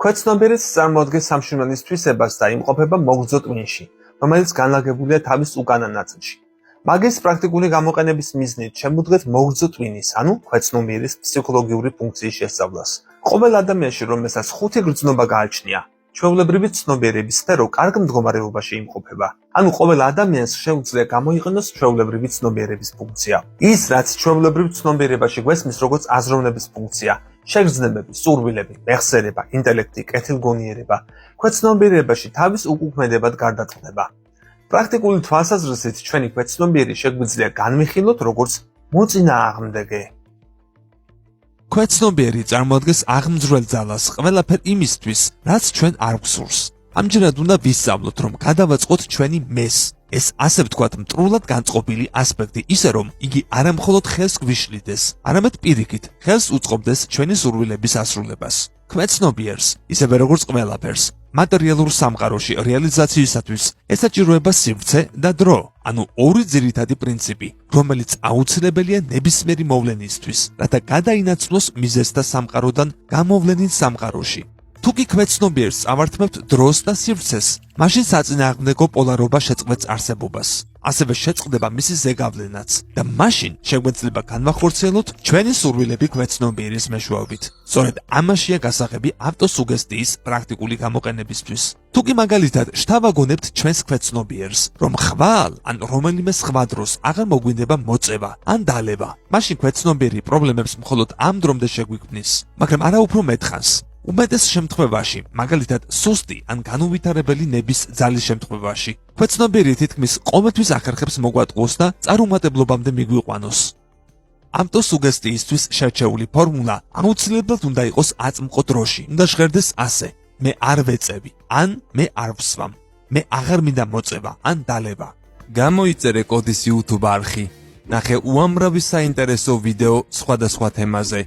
ქვეცნობიერიც წარმოადგენს სამშვილდელის თვისებას და იმყოფება მოგრძო ტვინში, რომელიც განლაგებულია თავის უკანა ნაწილში. მაგის პრაქტიკული გამოყენების მიზნით შემოდგეთ მოგრძო ტვინის, ანუ ქვეცნობიერის ფსიქოლოგიური ფუნქციის შესწავლას. ყოველ ადამიანში, რომელსაც ხუთი გრძნობა გააჩნია, ჩვეულებრივი ცნობიერების სფერო კარგ მდგომარეობაში იმყოფება. ანუ ყოველ ადამიანს შეუძლია გამოიყენოს ჩვეულებრივი ცნობიერების ფუნქცია. ის, რაც ჩვეულებრივ ცნობიერებაში გვესმის როგორც აზროვნების ფუნქცია, შეგრძნებები, სურვილები, მეხსიერება, ინტელექტი, კეთილგონიერება, ქვეცნობიერებაში თავის უკუქმედებად გარდაწყდება. პრაქტიკული თვალსაზრისით ჩვენი ქვეცნობიერი შეგვიძლია განვიხილოთ როგორც მოწინააღმდეგე. ქვეცნობიერი წარმოადგენს აღმძვრელ ძალას ყველაფერ იმისთვის, რაც ჩვენ არ გვსურს. ამჯერად უნდა ვისწავლოთ, რომ გადავაწყოთ ჩვენი მეს. ეს ასე ვთქვათ, მტრულად განწყობილი ასპექტი, ისე რომ იგი არა მხოლოდ ხელს გვიშლიდეს, არამედ პირიქით, ხელს უწყობდეს ჩვენი სურვილების ასრულებას. ქვეცნობიერს, ისევე როგორც ყველაფერს, მატერიალურ სამყაროში რეალიზაციისათვის ესაჭიროება სივრცე და დრო, ანუ ორი ძირითადი პრინციპი, რომელიც აუცილებელია ნებისმიერი მოვლენისთვის, რათა გადაინაცვლოს მიზეზთა სამყაროდან გამოვლენილ სამყაროში. თუ კი ქვეცნობიერს ავართმევთ დროს და სივრცეს, მაშინ საწინააღმდეგო პოლარობა შეწყვეტს არსებობას. ასევე შეწყდება მისი ზეგავლენაც და მაშინ შეგვეძლება განვახორციელოთ ჩვენი სურვილები ქვეცნობიერის მეშვეობით. სწორედ ამაშია გასაღები ავტოსუგესტიის პრაქტიკული გამოყენებისთვის. თუ კი მაგალითად შთავაგონებთ ჩვენს ქვეცნობიერს, რომ ხვალ ან რომელიმე სხვა დროს აღარ მოგვინდება მოწევა ან დალევა, მაშინ ქვეცნობიერი პრობლემებს მხოლოდ ამ დრომდე შეგვიქმნის, მაგრამ არა უფრო მეტხანს. უმეტეს შემთხვევაში, მაგალითად სუსტი ან განუვითარებელი ნების ძალის შემთხვევაში, ქვეცნობიერი თითქმის ყოველთვის ახერხებს მოგვატყუოს და წარუმატებლობამდე მიგვიყვანოს. ავტოსუგესტიისთვის შერჩეული ფორმულა აუცილებლად უნდა იყოს აწმყო დროში. უნდა ჟღერდეს ასე: მე არ ვეწევი, ან მე არ ვსვამ, მე აღარ მინდა მოწევა ან დალევა. გამოიწერე კოდის YouTube არხი. ნახე უამრავი საინტერესო ვიდეო სხვადასხვა თემაზე.